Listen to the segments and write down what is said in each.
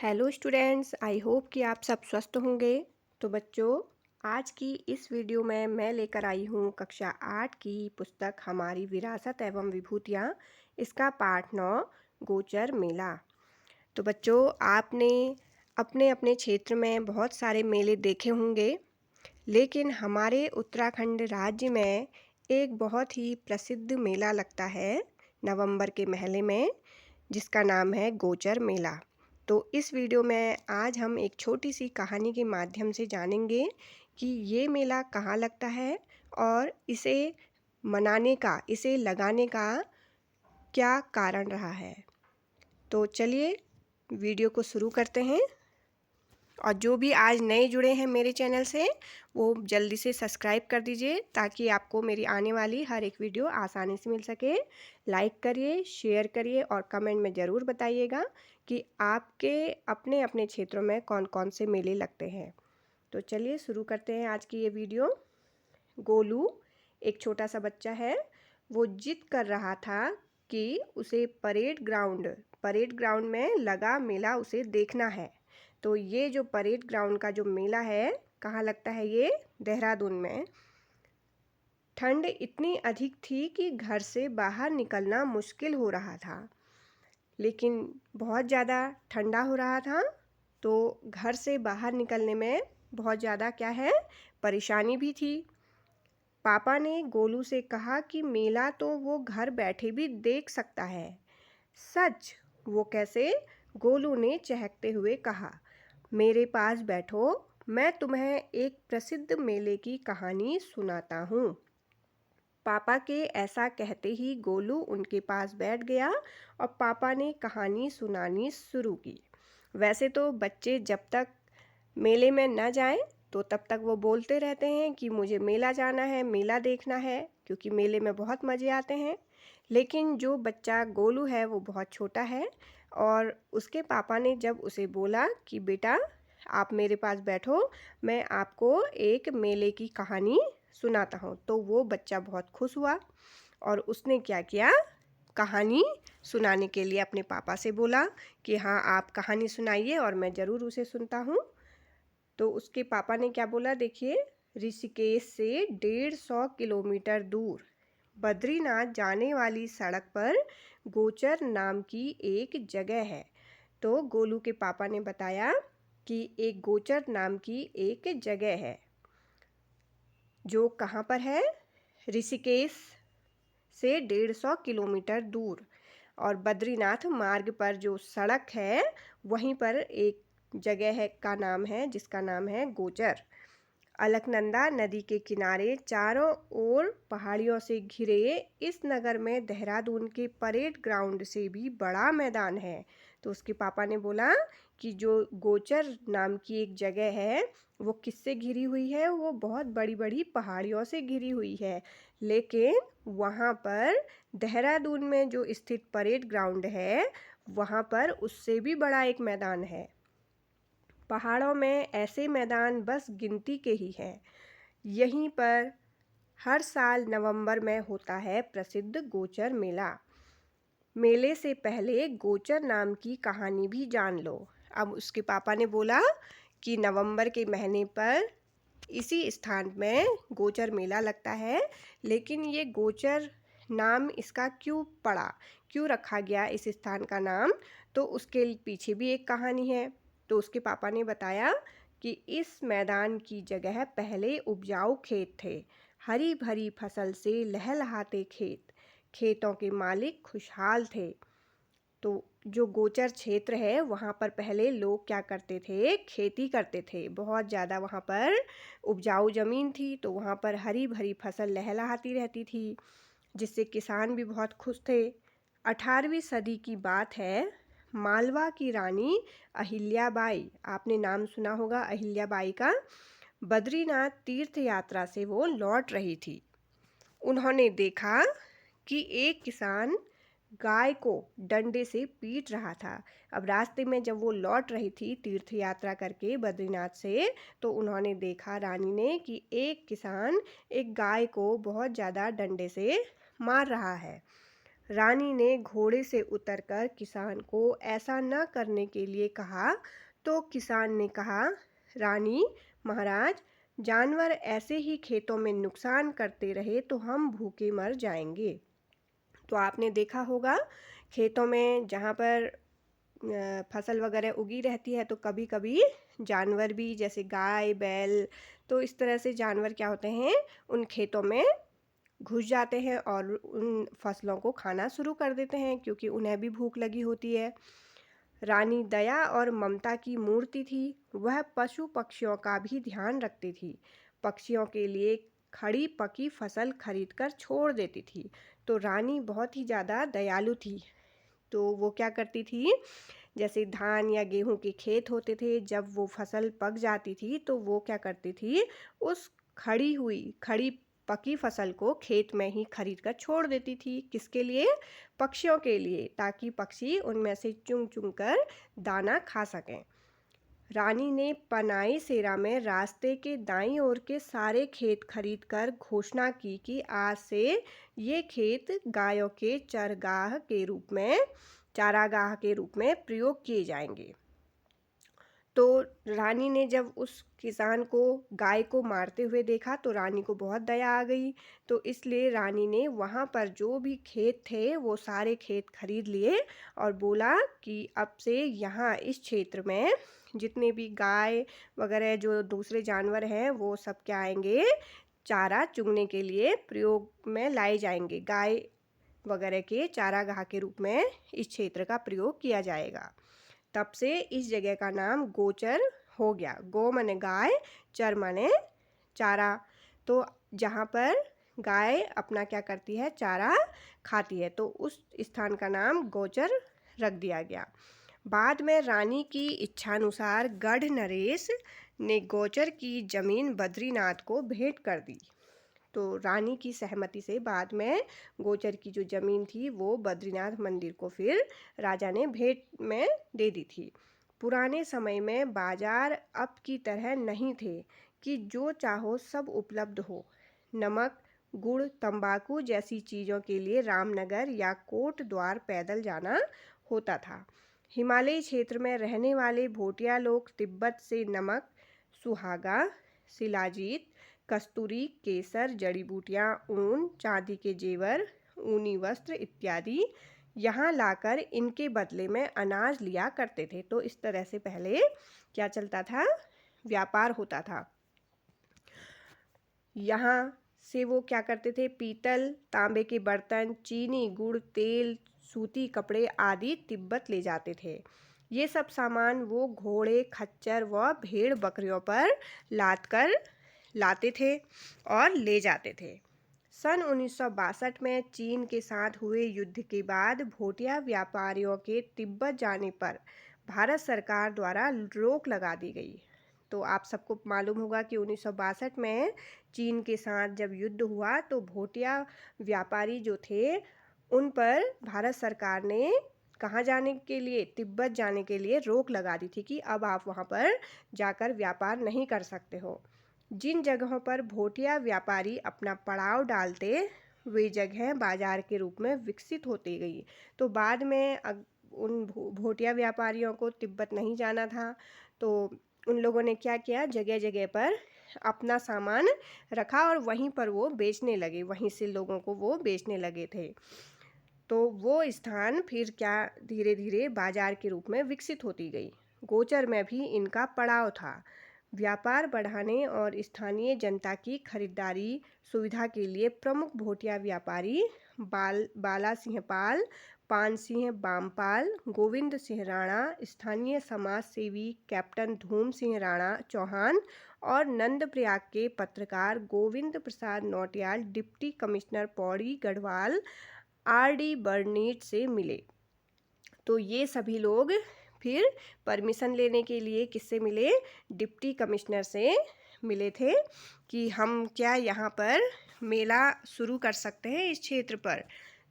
Hello students, I hope कि आप सब स्वस्थ होंगे। तो बच्चों, आज की इस वीडियो में मैं लेकर आई हूँ कक्षा 8 की पुस्तक हमारी विरासत एवं विभूतियाँ। इसका पाठ 9 गोचर मेला। तो बच्चों, आपने अपने अपने क्षेत्र में बहुत सारे मेले देखे होंगे, लेकिन हमारे उत्तराखंड राज्य में एक बहुत ही प्रसिद्ध मेला लगता है नवंबर के महीने में, जिसका नाम है गोचर मेला। तो इस वीडियो में आज हम एक छोटी सी कहानी के माध्यम से जानेंगे कि ये मेला कहाँ लगता है और इसे मनाने का, इसे लगाने का क्या कारण रहा है। तो चलिए वीडियो को शुरू करते हैं। और जो भी आज नए जुड़े हैं मेरे चैनल से, वो जल्दी से सब्सक्राइब कर दीजिए ताकि आपको मेरी आने वाली हर एक वीडियो आसानी से मिल सके। लाइक करिए, शेयर करिए और कमेंट में ज़रूर बताइएगा कि आपके अपने अपने क्षेत्रों में कौन कौन से मेले लगते हैं। तो चलिए शुरू करते हैं आज की ये वीडियो। गोलू एक छोटा सा बच्चा है। वो जिद कर रहा था कि उसे परेड ग्राउंड में लगा मेला उसे देखना है। तो ये जो परेड ग्राउंड का जो मेला है, कहाँ लगता है? ये देहरादून में। ठंड इतनी अधिक थी कि घर से बाहर निकलना मुश्किल हो रहा था, लेकिन बहुत ज़्यादा ठंडा हो रहा था, तो घर से बाहर निकलने में बहुत ज़्यादा परेशानी भी थी। पापा ने गोलू से कहा कि मेला तो वो घर बैठे भी देख सकता है। सच? वो कैसे? गोलू ने चहकते हुए कहा। मेरे पास बैठो, मैं तुम्हें एक प्रसिद्ध मेले की कहानी सुनाता हूँ। पापा के ऐसा कहते ही गोलू उनके पास बैठ गया और पापा ने कहानी सुनानी शुरू की। वैसे तो बच्चे जब तक मेले में न जाएं तो तब तक वो बोलते रहते हैं कि मुझे मेला जाना है, मेला देखना है, क्योंकि मेले में बहुत मज़े आते हैं। लेकिन जो बच्चा गोलू है वो बहुत छोटा है, और उसके पापा ने जब उसे बोला कि बेटा आप मेरे पास बैठो, मैं आपको एक मेले की कहानी सुनाता हूँ, तो वो बच्चा बहुत खुश हुआ और उसने क्या किया, कहानी सुनाने के लिए अपने पापा से बोला कि हाँ आप कहानी सुनाइए और मैं ज़रूर उसे सुनता हूँ। तो उसके पापा ने क्या बोला, देखिए, ऋषिकेश से 150 किलोमीटर दूर बद्रीनाथ जाने वाली सड़क पर गोचर नाम की एक जगह है। तो गोलू के पापा ने बताया कि एक गोचर नाम की एक जगह है जो कहाँ पर है, ऋषिकेश से 150 किलोमीटर दूर, और बद्रीनाथ मार्ग पर जो सड़क है वहीं पर एक जगह है का नाम है, जिसका नाम है गोचर। अलकनंदा नदी के किनारे चारों ओर पहाड़ियों से घिरे इस नगर में देहरादून के परेड ग्राउंड से भी बड़ा मैदान है। तो उसके पापा ने बोला कि जो गोचर नाम की एक जगह है वो किससे घिरी हुई है? वो बहुत बड़ी बड़ी पहाड़ियों से घिरी हुई है, लेकिन वहाँ पर देहरादून में जो स्थित परेड ग्राउंड है वहाँ पर उससे भी बड़ा एक मैदान है। पहाड़ों में ऐसे मैदान बस गिनती के ही हैं। यहीं पर हर साल नवंबर में होता है प्रसिद्ध गोचर मेला। मेले से पहले गोचर नाम की कहानी भी जान लो। अब उसके पापा ने बोला कि नवंबर के महीने पर इसी स्थान में गोचर मेला लगता है, लेकिन ये गोचर नाम इसका क्यों पड़ा, क्यों रखा गया इस स्थान का नाम, तो उसके पीछे भी एक कहानी है। तो उसके पापा ने बताया कि इस मैदान की जगह पहले उपजाऊ खेत थे, हरी भरी फसल से लहलहाते खेत, खेतों के मालिक खुशहाल थे। तो जो गोचर क्षेत्र है वहाँ पर पहले लोग क्या करते थे, खेती करते थे। बहुत ज़्यादा वहाँ पर उपजाऊ ज़मीन थी, तो वहाँ पर हरी भरी फसल लहलहाती रहती थी, जिससे किसान भी बहुत खुश थे। 18वीं सदी की बात है। मालवा की रानी अहिल्याबाई, आपने नाम सुना होगा अहिल्याबाई का, बद्रीनाथ तीर्थ यात्रा से वो लौट रही थी। उन्होंने देखा कि एक किसान गाय को डंडे से पीट रहा था। अब रास्ते में जब वो लौट रही थी तीर्थ यात्रा करके बद्रीनाथ से, तो उन्होंने देखा, रानी ने, कि एक किसान एक गाय को बहुत ज़्यादा डंडे से मार रहा है। रानी ने घोड़े से उतरकर किसान को ऐसा न करने के लिए कहा। तो किसान ने कहा, रानी महाराज, जानवर ऐसे ही खेतों में नुकसान करते रहे तो हम भूखे मर जाएंगे। तो आपने देखा होगा खेतों में जहाँ पर फसल वगैरह उगी रहती है तो कभी कभी जानवर भी, जैसे गाय बैल, तो इस तरह से जानवर क्या होते हैं, उन खेतों में घुस जाते हैं और उन फसलों को खाना शुरू कर देते हैं, क्योंकि उन्हें भी भूख लगी होती है। रानी दया और ममता की मूर्ति थी। वह पशु पक्षियों का भी ध्यान रखती थी। पक्षियों के लिए खड़ी पकी फसल खरीदकर छोड़ देती थी। तो रानी बहुत ही ज़्यादा दयालु थी। तो वो क्या करती थी, जैसे धान या गेहूं के खेत होते थे, जब वो फसल पक जाती थी तो वो क्या करती थी, उस खड़ी पकी फसल को खेत में ही खरीद कर छोड़ देती थी। किसके लिए? पक्षियों के लिए, ताकि पक्षी उनमें से चुन चुन कर दाना खा सकें। रानी ने पनाई सेरा में रास्ते के दाईं ओर के सारे खेत खरीद कर घोषणा की कि आज से ये खेत गायों के चारागाह के रूप में प्रयोग किए जाएंगे। तो रानी ने जब उस किसान को, गाय को मारते हुए देखा तो रानी को बहुत दया आ गई। तो इसलिए रानी ने वहाँ पर जो भी खेत थे वो सारे खेत खरीद लिए और बोला कि अब से यहाँ इस क्षेत्र में जितने भी गाय वगैरह जो दूसरे जानवर हैं वो सब क्या आएंगे, चारा चुगने के लिए प्रयोग में लाए जाएंगे। गाय वगैरह के चारागाह के रूप में इस क्षेत्र का प्रयोग किया जाएगा। तब से इस जगह का नाम गोचर हो गया। गो माने गाय, चर माने चारा। तो जहाँ पर गाय अपना क्या करती है, चारा खाती है, तो उस स्थान का नाम गोचर रख दिया गया। बाद में रानी की इच्छानुसार गढ़ नरेश ने गोचर की जमीन बद्रीनाथ को भेंट कर दी। तो रानी की सहमति से बाद में गोचर की जो ज़मीन थी वो बद्रीनाथ मंदिर को फिर राजा ने भेंट में दे दी थी। पुराने समय में बाजार अब की तरह नहीं थे कि जो चाहो सब उपलब्ध हो। नमक, गुड़, तंबाकू जैसी चीज़ों के लिए रामनगर या कोट द्वार पैदल जाना होता था। हिमालयी क्षेत्र में रहने वाले भोटिया लोग तिब्बत से नमक, सुहागा, शिलाजीत, कस्तूरी, केसर, जड़ी बूटियाँ, ऊन, चांदी के जेवर, ऊनी वस्त्र इत्यादि यहाँ लाकर इनके बदले में अनाज लिया करते थे। तो इस तरह से पहले क्या चलता था, व्यापार होता था। यहाँ से वो क्या करते थे, पीतल, तांबे के बर्तन, चीनी, गुड़, तेल, सूती कपड़े आदि तिब्बत ले जाते थे। ये सब सामान वो घोड़े, खच्चर व भेड़ बकरियों पर लाद कर लाते थे और ले जाते थे। सन 1962 में चीन के साथ हुए युद्ध के बाद भोटिया व्यापारियों के तिब्बत जाने पर भारत सरकार द्वारा रोक लगा दी गई। तो आप सबको मालूम होगा कि 1962 में चीन के साथ जब युद्ध हुआ तो भोटिया व्यापारी जो थे उन पर भारत सरकार ने कहाँ जाने के लिए, तिब्बत जाने के लिए रोक लगा दी थी कि अब आप वहाँ पर जाकर व्यापार नहीं कर सकते हो। जिन जगहों पर भोटिया व्यापारी अपना पड़ाव डालते वे जगह बाजार के रूप में विकसित होती गई। तो बाद में उन भोटिया व्यापारियों को तिब्बत नहीं जाना था, तो उन लोगों ने क्या किया, जगह जगह पर अपना सामान रखा और वहीं पर वो बेचने लगे, वहीं से लोगों को वो बेचने लगे थे। तो वो स्थान फिर क्या धीरे धीरे बाजार के रूप में विकसित होती गई। गोचर में भी इनका पड़ाव था। व्यापार बढ़ाने और स्थानीय जनता की खरीदारी सुविधा के लिए प्रमुख भोटिया व्यापारी बाला सिंह पाल, पान सिंह बामपाल, गोविंद सिंह राणा, स्थानीय समाज सेवी कैप्टन धूम सिंह राणा चौहान और नंदप्रयाग के पत्रकार Govind Prasad Nautiyal, deputy commissioner Pauri Garhwal, R D. Barnit से मिले। तो ये सभी लोग फिर परमिशन लेने के लिए किससे मिले, डिप्टी कमिश्नर से मिले थे कि हम क्या यहाँ पर मेला शुरू कर सकते हैं इस क्षेत्र पर।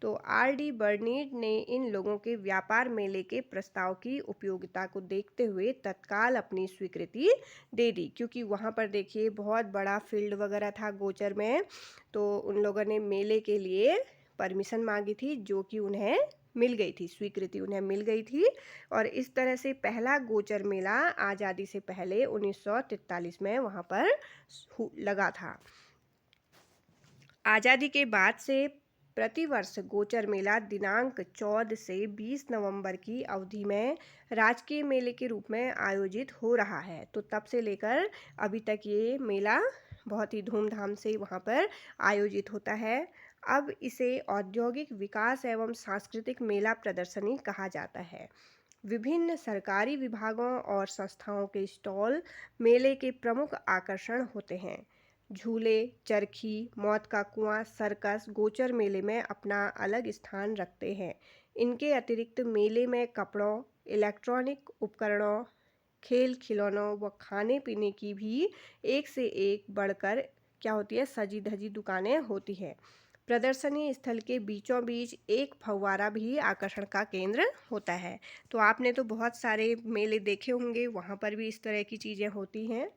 तो आर.डी. बर्नीट ने इन लोगों के व्यापार मेले के प्रस्ताव की उपयोगिता को देखते हुए तत्काल अपनी स्वीकृति दे दी, क्योंकि वहाँ पर देखिए बहुत बड़ा फील्ड वगैरह था गोचर में। तो उन लोगों ने मेले के लिए परमिशन मांगी थी, जो कि उन्हें मिल गई थी, स्वीकृति उन्हें मिल गई थी। और इस तरह से पहला गोचर मेला आज़ादी से पहले 1943 में वहाँ पर लगा था। आज़ादी के बाद से प्रतिवर्ष गोचर मेला दिनांक 14 से 20 नवंबर की अवधि में राजकीय मेले के रूप में आयोजित हो रहा है। तो तब से लेकर अभी तक ये मेला बहुत ही धूमधाम से वहाँ पर आयोजित होता है। अब इसे औद्योगिक विकास एवं सांस्कृतिक मेला प्रदर्शनी कहा जाता है। विभिन्न सरकारी विभागों और संस्थाओं के स्टॉल मेले के प्रमुख आकर्षण होते हैं। झूले, चरखी, मौत का कुआं, सर्कस गोचर मेले में अपना अलग स्थान रखते हैं। इनके अतिरिक्त मेले में कपड़ों, इलेक्ट्रॉनिक उपकरणों, खेल खिलौनों व खाने पीने की भी एक से एक बढ़कर क्या होती है, सजी धजी दुकानें होती हैं। प्रदर्शनी स्थल के बीचों बीच एक फव्वारा भी आकर्षण का केंद्र होता है। तो आपने तो बहुत सारे मेले देखे होंगे, वहाँ पर भी इस तरह की चीज़ें होती हैं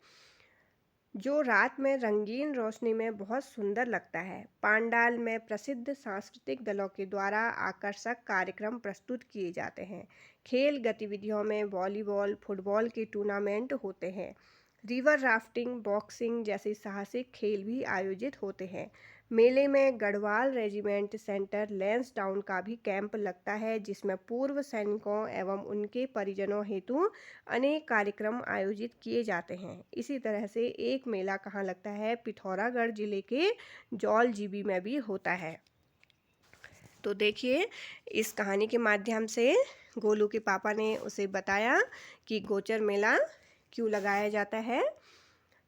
जो रात में रंगीन रोशनी में बहुत सुंदर लगता है। पांडाल में प्रसिद्ध सांस्कृतिक दलों के द्वारा आकर्षक कार्यक्रम प्रस्तुत किए जाते हैं। खेल गतिविधियों में वॉलीबॉल, फुटबॉल के टूर्नामेंट होते हैं। रिवर राफ्टिंग, बॉक्सिंग जैसे साहसिक खेल भी आयोजित होते हैं। मेले में गढ़वाल रेजिमेंट सेंटर लैंसडाउन का भी कैंप लगता है, जिसमें पूर्व सैनिकों एवं उनके परिजनों हेतु अनेक कार्यक्रम आयोजित किए जाते हैं। इसी तरह से एक मेला कहाँ लगता है, पिथौरागढ़ जिले के जौलजीबी में भी होता है। तो देखिए, इस कहानी के माध्यम से गोलू के पापा ने उसे बताया कि गोचर मेला क्यों लगाया जाता है।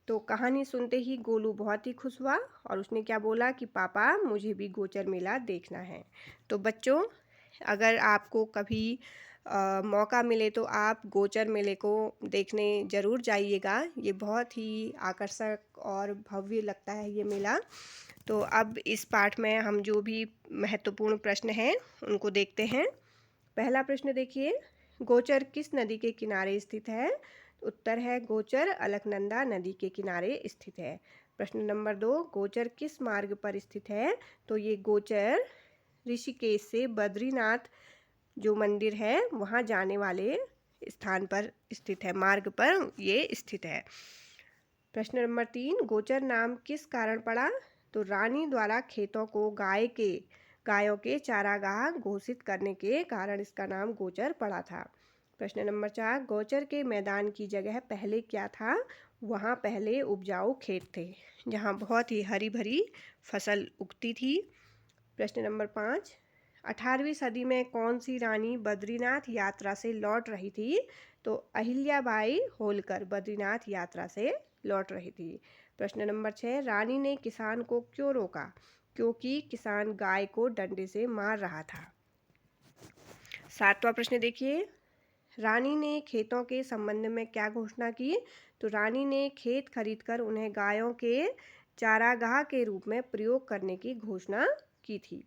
तो कहानी सुनते ही गोलू बहुत ही खुश हुआ और उसने क्या बोला कि पापा, मुझे भी गोचर मेला देखना है। तो बच्चों, अगर आपको कभी मौका मिले तो आप गोचर मेले को देखने ज़रूर जाइएगा। ये बहुत ही आकर्षक और भव्य लगता है ये मेला। तो अब इस पाठ में हम जो भी महत्वपूर्ण प्रश्न हैं उनको देखते हैं। पहला प्रश्न देखिए, गोचर किस नदी के किनारे स्थित है? उत्तर है गोचर अलकनंदा नदी के किनारे स्थित है। प्रश्न नंबर 2, गोचर किस मार्ग पर स्थित है? तो ये गोचर ऋषिकेश से बद्रीनाथ जो मंदिर है वहाँ जाने वाले स्थान पर स्थित है, मार्ग पर ये स्थित है। प्रश्न नंबर 3, गोचर नाम किस कारण पड़ा? तो रानी द्वारा खेतों को गायों के चारागाह घोषित करने के कारण इसका नाम गोचर पड़ा था। प्रश्न नंबर 4, गोचर के मैदान की जगह पहले क्या था? वहाँ पहले उपजाऊ खेत थे, जहाँ बहुत ही हरी भरी फसल उगती थी। प्रश्न नंबर 5, 18वीं सदी में कौन सी रानी बद्रीनाथ यात्रा से लौट रही थी? तो अहिल्याबाई होलकर बद्रीनाथ यात्रा से लौट रही थी। प्रश्न नंबर 6, रानी ने किसान को क्यों रोका? क्योंकि किसान गाय को डंडे से मार रहा था। 7वां प्रश्न देखिए, रानी ने खेतों के संबंध में क्या घोषणा की? तो रानी ने खेत खरीदकर उन्हें गायों के चारागाह के रूप में प्रयोग करने की घोषणा की थी।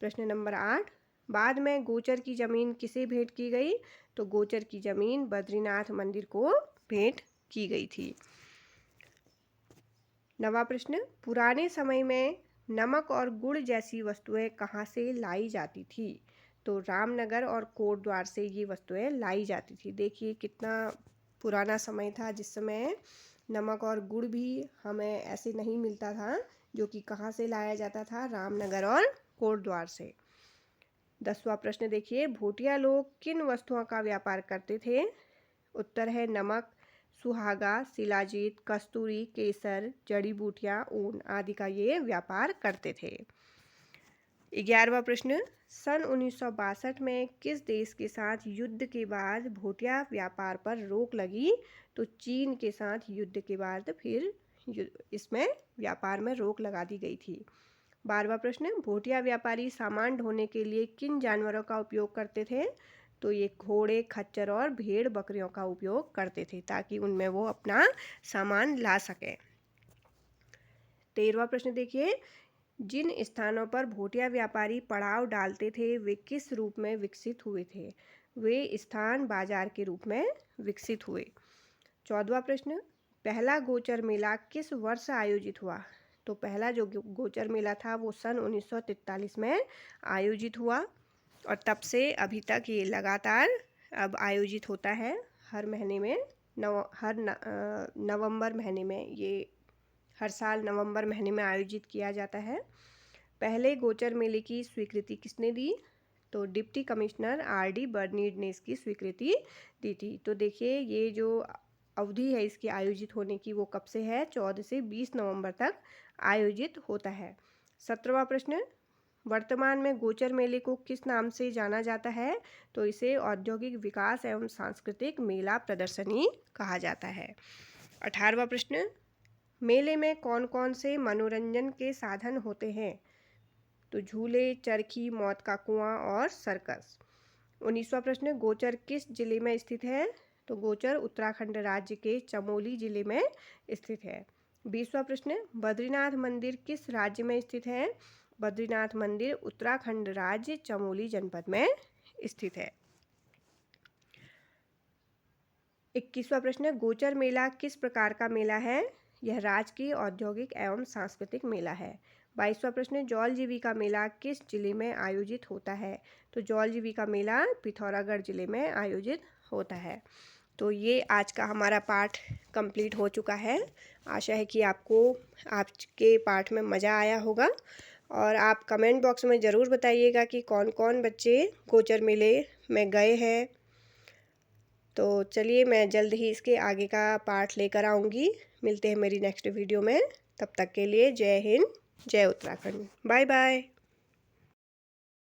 प्रश्न नंबर 8, बाद में गोचर की जमीन किसे भेंट की गई? तो गोचर की जमीन बद्रीनाथ मंदिर को भेंट की गई थी। 9वां प्रश्न, पुराने समय में नमक और गुड़ जैसी वस्तुएं कहाँ से लाई जाती थी? तो रामनगर और कोटद्वार से ये वस्तुएं लाई जाती थी। देखिए कितना पुराना समय था जिस समय नमक और गुड़ भी हमें ऐसे नहीं मिलता था, जो कि कहाँ से लाया जाता था, रामनगर और कोटद्वार से। 10वां प्रश्न देखिए, भोटिया लोग किन वस्तुओं का व्यापार करते थे? उत्तर है नमक, सुहागा, शिलाजीत, कस्तूरी, केसर, जड़ी बूटियां, ऊन आदि का ये व्यापार करते थे। 11वां प्रश्न, सन 1962 में किस देश के साथ युद्ध के बाद भोटिया व्यापार पर रोक लगी? तो चीन के साथ युद्ध के बाद फिर इसमें व्यापार में रोक लगा दी गई थी। 12वां प्रश्न, भोटिया व्यापारी सामान ढोने के लिए किन जानवरों का उपयोग करते थे? तो ये घोड़े, खच्चर और भेड़ बकरियों का उपयोग करते थे, ताकि उनमें वो अपना सामान ला सकें। 13वां प्रश्न देखिए, जिन स्थानों पर भोटिया व्यापारी पड़ाव डालते थे वे किस रूप में विकसित हुए थे? वे स्थान बाजार के रूप में विकसित हुए। 14वां प्रश्न, पहला गोचर मेला किस वर्ष आयोजित हुआ? तो पहला जो गोचर मेला था वो सन 1943 में आयोजित हुआ और तब से अभी तक ये लगातार अब आयोजित होता है। हर महीने में नवंबर महीने में ये हर साल नवंबर महीने में आयोजित किया जाता है। पहले गोचर मेले की स्वीकृति किसने दी? तो डिप्टी कमिश्नर RD बर्नीड ने इसकी स्वीकृति दी थी। तो देखिए ये जो अवधि है इसकी आयोजित होने की वो कब से है? 14 से 20 नवंबर तक आयोजित होता है। 17वां प्रश्न, वर्तमान में गोचर मेले को किस नाम से जाना जाता है? तो इसे औद्योगिक विकास एवं सांस्कृतिक मेला प्रदर्शनी कहा जाता है। 18वां प्रश्न, मेले में कौन कौन से मनोरंजन के साधन होते हैं? तो झूले, चरखी, मौत का कुआं और सर्कस। 19वां प्रश्न, गोचर किस जिले में स्थित है? तो गोचर उत्तराखंड राज्य के चमोली जिले में स्थित है। 20वां प्रश्न, बद्रीनाथ मंदिर किस राज्य में स्थित है? बद्रीनाथ मंदिर उत्तराखंड राज्य चमोली जनपद में स्थित है। 21वां प्रश्न, गोचर मेला किस प्रकार का मेला है? यह राजकीय, औद्योगिक एवं सांस्कृतिक मेला है। 22वां प्रश्न, जौल जीविका मेला किस जिले में आयोजित होता है? तो जौल जीविका मेला पिथौरागढ़ जिले में आयोजित होता है। तो ये आज का हमारा पाठ कंप्लीट हो चुका है। आशा है कि आपको आज के पाठ में मज़ा आया होगा और आप कमेंट बॉक्स में ज़रूर बताइएगा कि कौन कौन बच्चे गोचर मेले में गए हैं। तो चलिए मैं जल्द ही इसके आगे का पाठ लेकर आऊँगी। मिलते हैं मेरी नेक्स्ट वीडियो में। तब तक के लिए जय हिंद, जय उत्तराखंड। Bye bye.